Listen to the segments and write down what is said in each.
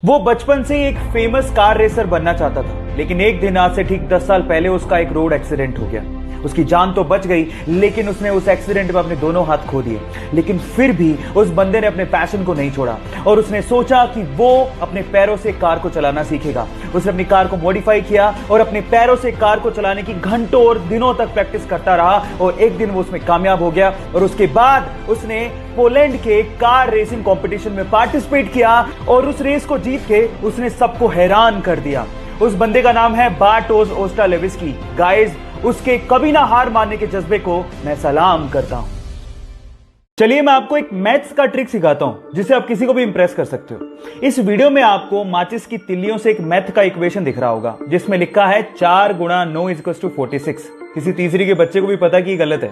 वो बचपन से ही एक फेमस कार रेसर बनना चाहता था, लेकिन एक दिन आज से ठीक 10 साल पहले उसका एक रोड एक्सीडेंट हो गया। उसकी जान तो बच गई, लेकिन उसने उस एक्सीडेंट में अपने दोनों हाथ खो दिए। लेकिन फिर भी उस बंदे ने अपने पैशन को नहीं छोड़ा और उसने सोचा कि वो अपने पैरों से कार को चलाना सीखेगा। उसने अपनी कार को मॉडिफाई किया और अपने पैरों से कार को चलाने की घंटों और दिनों तक प्रैक्टिस करता रहा और एक दिन वो उसमें कामयाब हो गया। और उसके बाद उसने पोलैंड के कार रेसिंग कंपटीशन में पार्टिसिपेट किया और उस रेस को जीत के उसने सबको हैरान कर दिया। उस बंदे का नाम है बार्टोस ओस्टालेविस्की। गाइस, उसके कभी ना हार मानने के जज्बे को मैं सलाम करता हूं। चलिए मैं आपको एक मैथ्स का ट्रिक सिखाता हूं जिससे आप किसी को भी इंप्रेस कर सकते हो। इस वीडियो में आपको माचिस की तिल्लियों से एक मैथ का इक्वेशन दिख रहा होगा जिसमें लिखा है 4 गुणा 9 = 46। किसी तीसरी के बच्चे को भी पता कि ये गलत है।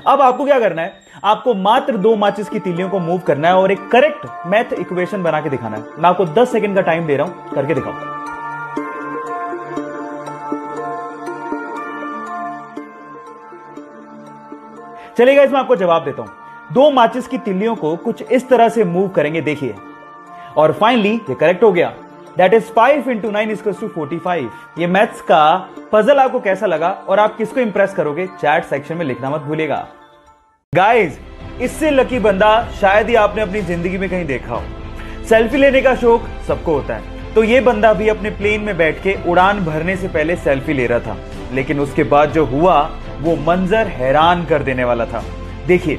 अब आपको क्या करना है, आपको मात्र 2 माचिस की तिल्लियों को मूव करना है और एक करेक्ट मैथ इक्वेशन बना के दिखाना है। मैं आपको 10 सेकंड का टाइम दे रहा हूं, करके दिखाओ। चलिए मैं आपको जवाब देता हूं। 2 माचिस की तिल्लियों को कुछ इस तरह से मूव करेंगे, देखिए, और फाइनली ये करेक्ट हो गया। That is 5 × 9 = 45। ये मैथ्स का पजल आपको कैसा लगा और आप किसको इंप्रेस करोगे, चैट सेक्शन में लिखना मत भूलिएगा। गाइस, इससे लकी बंदा शायद ही आपने अपनी जिंदगी में कहीं देखा हो। सेल्फी लेने का शौक सबको होता है, तो ये बंदा भी अपने प्लेन में बैठ के उड़ान भरने से पहले सेल्फी ले रहा था, लेकिन उसके बाद जो हुआ वो मंजर हैरान कर देने वाला था। देखिए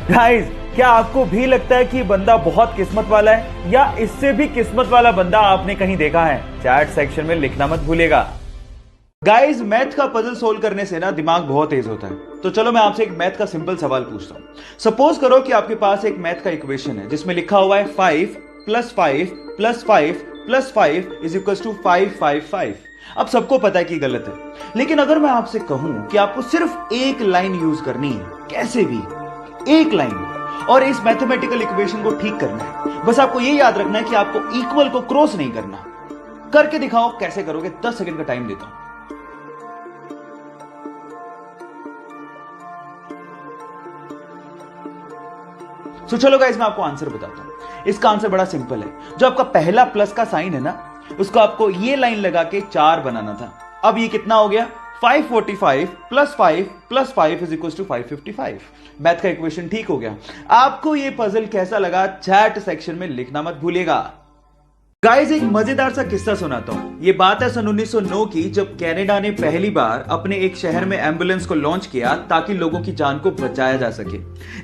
गाइस, क्या आपको भी लगता है कि बंदा बहुत किस्मत वाला है, या इससे भी किस्मत वाला बंदा आपने कहीं देखा है? चैट सेक्शन में लिखना मत भूलिएगा। गाइस, मैथ का पजल सोल्व करने से ना दिमाग बहुत तेज होता है। तो चलो मैं आपसे एक मैथ का सिंपल सवाल पूछता हूं। सपोज करो कि आपके पास एक मैथ का इक्वेशन है जिसमें लिखा हुआ है 5 + 5 + 5 + 5 = 555। अब सबको पता है कि गलत है, लेकिन अगर मैं आपसे कहूं कि आपको सिर्फ एक लाइन यूज करनी है, कैसे भी एक लाइन, और इस मैथमेटिकल इक्वेशन को ठीक करना है, बस आपको यह याद रखना है कि आपको इक्वल को क्रॉस नहीं करना। करके दिखाओ कैसे करोगे, 10 सेकंड का टाइम देता हूं। तो चलो गाइस, मैं आपको आंसर बताता हूं। इसका आंसर बड़ा सिंपल है। जो आपका पहला प्लस का साइन है ना, उसको आपको ये लाइन लगा के 4 बनाना था। अब ये कितना हो गया, 545 + 5 + 5 = 555। मैथ का इक्वेशन ठीक हो गया। आपको ये पजल कैसा लगा, चैट सेक्शन में लिखना मत भूलिएगा। गाइस, एक मजेदार सा किस्सा सुनाता हूं। ये बात है सन 1909 की, जब कनाडा ने पहली बार अपने एक शहर में एम्बुलेंस को लॉन्च किया ताकि लोगों की जान को बचाया जा सके।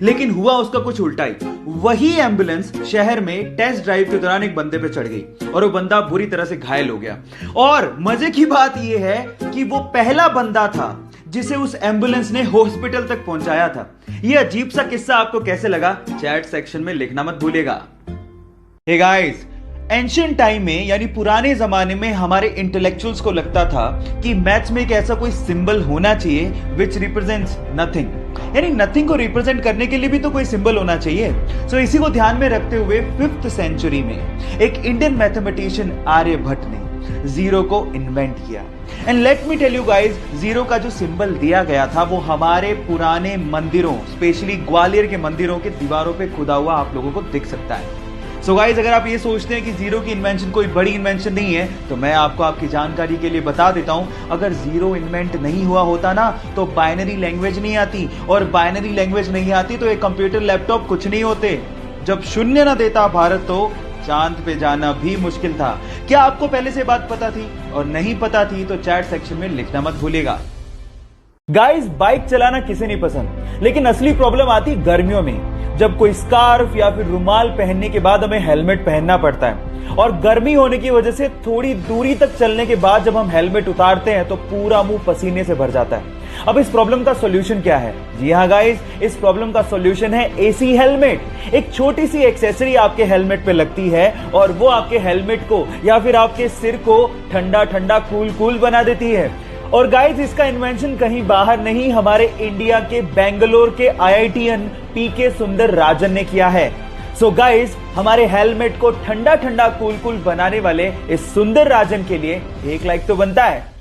लेकिन हुआ उसका कुछ उल्टा ही। वही एम्बुलेंस शहर में टेस्ट ड्राइव के दौरान एक बंदे पे चढ़ गई और वो बंदा बुरी तरह से घायल हो गया। और मजे की बात यह है कि वो पहला बंदा था जिसे उस एम्बुलेंस ने हॉस्पिटल तक पहुंचाया था। यह अजीब सा किस्सा आपको कैसे लगा, चैट सेक्शन में लिखना मत भूलिएगा। हे गाइस, एंशिएंट टाइम में यानी पुराने जमाने में हमारे इंटेलेक्चुअल्स को लगता था कि मैथ्स में एक ऐसा कोई सिंबल होना चाहिए विच रिप्रेजेंट्स नथिंग, यानी नथिंग को रिप्रेजेंट करने के लिए भी तो कोई सिंबल होना चाहिए। सो इसी को ध्यान में रखते हुए 5th सेंचुरी में एक इंडियन मैथमेटिशियन आर्यभट्ट ने जीरो को इन्वेंट किया। And let me tell you guys, zero का जो सिंबल दिया गया था वो हमारे पुराने मंदिरों, स्पेशली ग्वालियर के मंदिरों के दीवारों पे खुदा हुआ आप लोगों को दिख सकता है। सो गाइस, अगर आप ये सोचते हैं कि जीरो की इन्वेंशन कोई बड़ी इन्वेंशन नहीं है, तो मैं आपको आपकी जानकारी के लिए बता देता हूं, अगर जीरो इन्वेंट नहीं हुआ होता ना तो बाइनरी लैंग्वेज नहीं आती, और बाइनरी लैंग्वेज नहीं आती तो एक कंप्यूटर लैपटॉप कुछ नहीं होते। जब शून्य ना देता भारत तो चांद पे जाना भी मुश्किल था। क्या आपको पहले से बात पता थी? और नहीं पता थी तो चैट सेक्शन में लिखना मत भूलिएगा। गाइस, बाइक चलाना किसे नहीं पसंद, लेकिन असली प्रॉब्लम आती गर्मियों में, जब कोई स्कार्फ या फिर रुमाल पहनने के बाद हमें हेलमेट पहनना पड़ता है। और गर्मी होने की वजह से थोड़ी दूरी तक चलने के बाद जब हम हेलमेट उतारते हैं तो पूरा मुंह पसीने से भर जाता है। अब इस प्रॉब्लम का सॉल्यूशन क्या है? जी हाँ गाइस, इस प्रॉब्लम का सॉल्यूशन है एसी हेलमेट। एक छोटी सी एक्सेसरी आपके हेलमेट पे लगती है और वो आपके हेलमेट को या फिर आपके सिर को ठंडा ठंडा कूल बना देती है। और गाइस, इसका इन्वेंशन कहीं बाहर नहीं, हमारे इंडिया के बेंगलोर के IITian PK सुंदरराजन ने किया है। सो गाइस, हमारे हेलमेट को ठंडा ठंडा कूल बनाने वाले इस सुंदरराजन के लिए एक लाइक तो बनता है।